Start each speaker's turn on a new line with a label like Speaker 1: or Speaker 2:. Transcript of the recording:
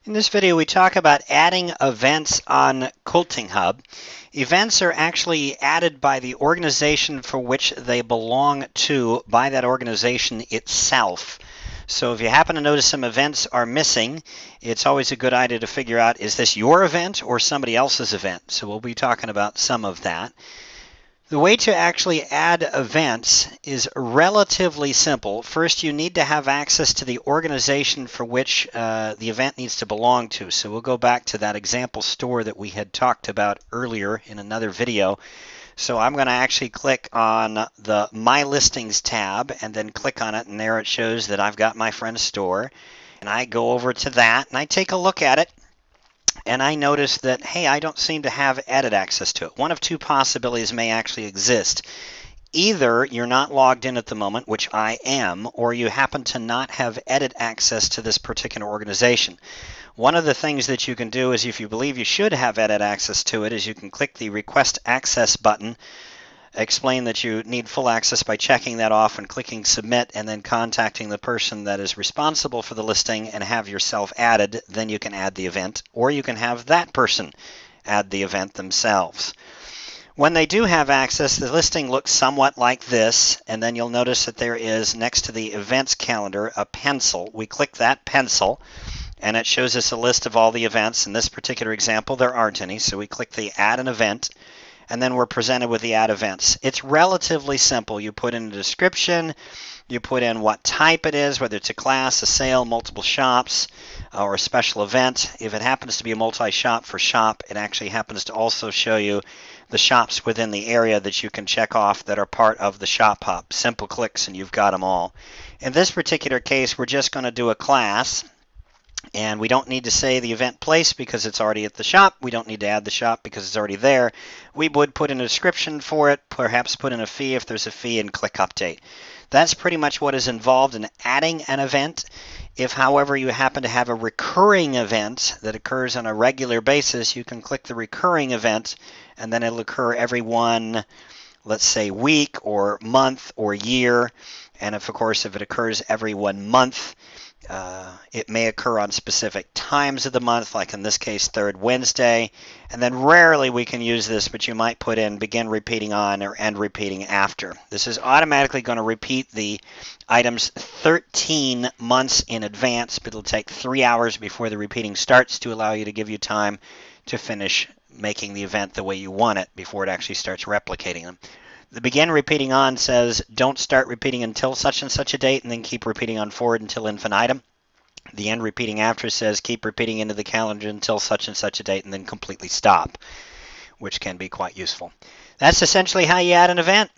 Speaker 1: In this video, we talk about adding events on QuiltingHub. Events are actually added by the organization for which they belong to by that organization itself. So if you happen to notice some events are missing, it's always a good idea to figure out, is this your event or somebody else's event? So we'll be talking about some of that. The way to actually add events is relatively simple. First, you need to have access to the organization for which the event needs to belong to. So we'll go back to that example store that we had talked about earlier in another video. So I'm going to actually click on the My Listings tab and then click on it, and there it shows that I've got my friend's store. And I go over to that and I take a look at it. And I notice that, hey, I don't seem to have edit access to it. One of two possibilities may actually exist. Either you're not logged in at the moment, which I am, or you happen to not have edit access to this particular organization. One of the things that you can do is, if you believe you should have edit access to it, is you can click the Request Access button, explain that you need full access by checking that off and clicking Submit, and then contacting the person that is responsible for the listing and have yourself added. Then you can add the event, or you can have that person add the event themselves. When they do have access, the listing looks somewhat like this, and then you'll notice that there is, next to the events calendar, a pencil. We click that pencil, and it shows us a list of all the events. In this particular example, there aren't any, so we click the Add an Event, and then we're presented with the add events. It's relatively simple. You put in a description, you put in what type it is, whether it's a class, a sale, multiple shops, or a special event. If it happens to be a multi-shop for shop, it actually happens to also show you the shops within the area that you can check off that are part of the shop hub. Simple clicks and you've got them all. In this particular case, we're just going to do a class. And we don't need to say the event place because it's already at the shop. We don't need to add the shop because it's already there. We would put in a description for it, perhaps put in a fee if there's a fee, and click Update. That's pretty much what is involved in adding an event. If, however, you happen to have a recurring event that occurs on a regular basis, you can click the recurring event, and then it'll occur every one, let's say, week or month or year. And of course, if it occurs every 1 month, it may occur on specific times of the month, like in this case, third Wednesday. And then rarely we can use this, but you might put in begin repeating on or end repeating after. This is automatically going to repeat the items 13 months in advance, but it'll take 3 hours before the repeating starts to allow you to give you time to finish making the event the way you want it before it actually starts replicating them. The begin repeating on says don't start repeating until such and such a date, and then keep repeating on forward until infinitum. The end repeating after says keep repeating into the calendar until such and such a date, and then completely stop, which can be quite useful. That's essentially how you add an event.